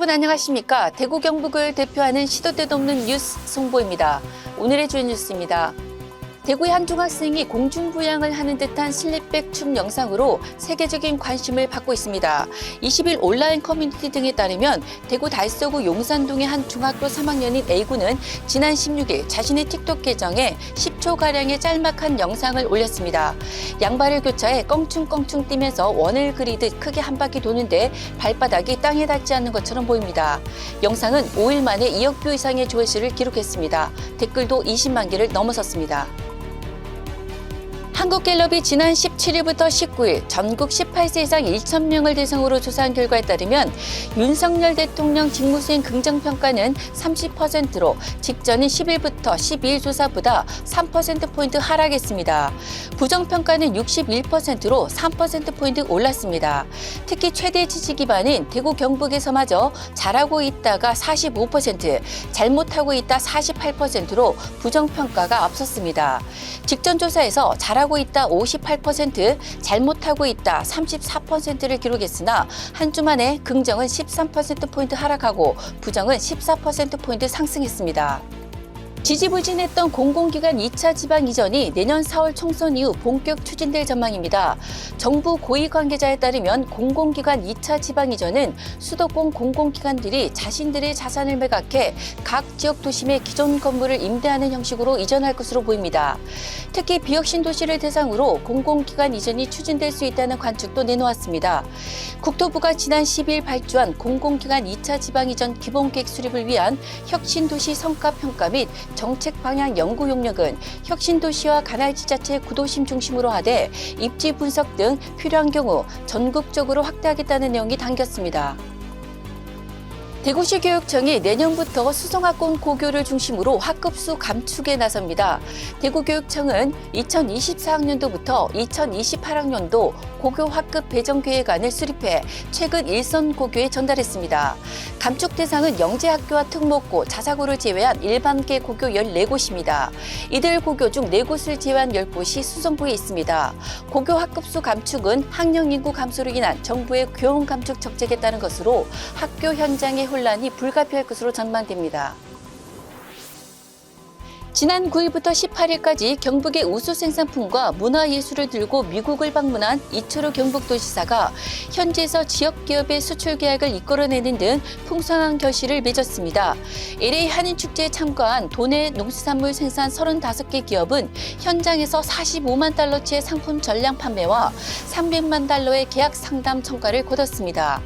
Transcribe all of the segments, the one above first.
여러분 안녕하십니까? 대구 경북을 대표하는 시도 때도 없는 뉴스 송보입니다. 오늘의 주요 뉴스입니다. 대구의 한 중학생이 공중부양을 하는 듯한 슬립백 춤 영상으로 세계적인 관심을 받고 있습니다. 20일 온라인 커뮤니티 등에 따르면 대구 달서구 용산동의 한 중학교 3학년인 A군은 지난 16일 자신의 틱톡 계정에 10초가량의 짤막한 영상을 올렸습니다. 양발을 교차해 껑충껑충 뛰면서 원을 그리듯 크게 한 바퀴 도는데 발바닥이 땅에 닿지 않는 것처럼 보입니다. 영상은 5일 만에 2억 뷰 이상의 조회수를 기록했습니다. 댓글도 20만 개를 넘어섰습니다. 한국갤럽이 지난 17일부터 19일 전국 18세 이상 1,000명을 대상으로 조사한 결과에 따르면 윤석열 대통령 직무수행 긍정평가는 30%로 직전인 10일부터 12일 조사보다 3%포인트 하락했습니다. 부정평가는 61%로 3%포인트 올랐습니다. 특히 최대 지지 기반인 대구 경북에서마저 잘하고 있다가 45%, 잘못하고 있다 48%로 부정평가가 앞섰습니다. 직전 조사에서 잘하고 있다 58%, 잘못하고 있다 34%를 기록했으나 한 주 만에 긍정은 13%포인트 하락하고 부정은 14%포인트 상승했습니다. 지지부진했던 공공기관 2차 지방 이전이 내년 4월 총선 이후 본격 추진될 전망입니다. 정부 고위 관계자에 따르면 공공기관 2차 지방 이전은 수도권 공공기관들이 자신들의 자산을 매각해 각 지역 도심의 기존 건물을 임대하는 형식으로 이전할 것으로 보입니다. 특히 비혁신도시를 대상으로 공공기관 이전이 추진될 수 있다는 관측도 내놓았습니다. 국토부가 지난 10일 발주한 공공기관 2차 지방 이전 기본계획 수립을 위한 혁신도시 성과평가 및 정책 방향 연구 용역은 혁신도시와 관할지자체 구도심 중심으로 하되 입지 분석 등 필요한 경우 전국적으로 확대하겠다는 내용이 담겼습니다. 대구시 교육청이 내년부터 수성학공 고교를 중심으로 학급수 감축에 나섭니다. 대구교육청은 2024학년도부터 2028학년도 고교 학급 배정 계획안을 수립해 최근 일선 고교에 전달했습니다. 감축 대상은 영재학교와 특목고, 자사고를 제외한 일반계 고교 14곳입니다. 이들 고교 중 4곳을 제외한 10곳이 수성구에 있습니다. 고교 학급수 감축은 학령 인구 감소로 인한 정부의 교원 감축 정책에 따른 것으로 학교 현장의 혼란이 불가피할 것으로 전망됩니다. 지난 9일부터 18일까지 경북의 우수 생산품과 문화예술을 들고 미국을 방문한 이철우 경북도지사가 현지에서 지역기업의 수출 계약을 이끌어내는 등 풍성한 결실을 맺었습니다. LA 한인축제에 참가한 도내 농수산물 생산 35개 기업은 현장에서 45만 달러치의 상품 전량 판매와 300만 달러의 계약 상담 성과를 거뒀습니다.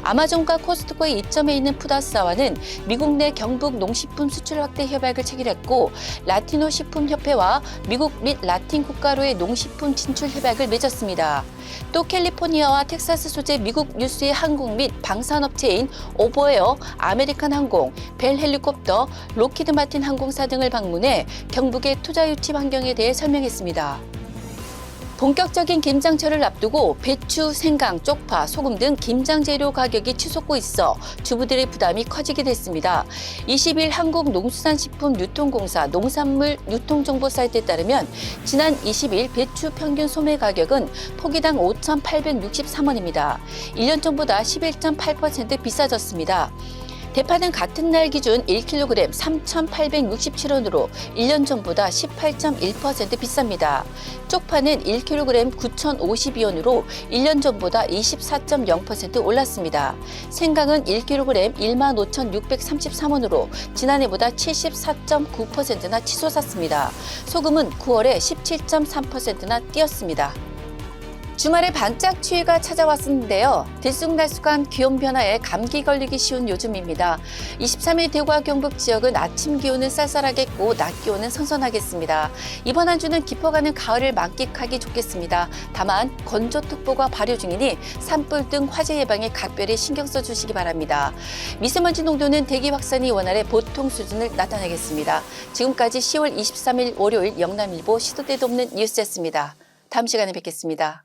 아마존과 코스트코의 이점에 있는 푸다스와는 미국 내 경북 농식품 수출 확대 협약을 체결했고 라티노 식품협회와 미국 및 라틴 국가로의 농식품 진출 협약을 맺었습니다. 또 캘리포니아와 텍사스 소재 미국 유수의 항공 및 방산업체인 오버에어, 아메리칸 항공, 벨 헬리콥터, 로키드 마틴 항공사 등을 방문해 경북의 투자 유치 환경에 대해 설명했습니다. 본격적인 김장철을 앞두고 배추, 생강, 쪽파, 소금 등 김장 재료 가격이 치솟고 있어 주부들의 부담이 커지게 됐습니다. 20일 한국농수산식품유통공사 농산물 유통정보 사이트에 따르면 지난 20일 배추 평균 소매 가격은 포기당 5,863원입니다. 1년 전보다 11.8% 비싸졌습니다. 대파는 같은 날 기준 1kg 3,867원으로 1년 전보다 18.1% 비쌉니다. 쪽파는 1kg 9,052원으로 1년 전보다 24.0% 올랐습니다. 생강은 1kg 15,633원으로 지난해보다 74.9%나 치솟았습니다. 소금은 9월에 17.3%나 뛰었습니다. 주말에 반짝 추위가 찾아왔었는데요. 들쑥날쑥한 기온 변화에 감기 걸리기 쉬운 요즘입니다. 23일 대구와 경북 지역은 아침 기온은 쌀쌀하겠고 낮 기온은 선선하겠습니다. 이번 한 주는 깊어가는 가을을 만끽하기 좋겠습니다. 다만 건조특보가 발효 중이니 산불 등 화재 예방에 각별히 신경 써주시기 바랍니다. 미세먼지 농도는 대기 확산이 원활해 보통 수준을 나타내겠습니다. 지금까지 10월 23일 월요일 영남일보 시도 때도 없는 뉴스였습니다. 다음 시간에 뵙겠습니다.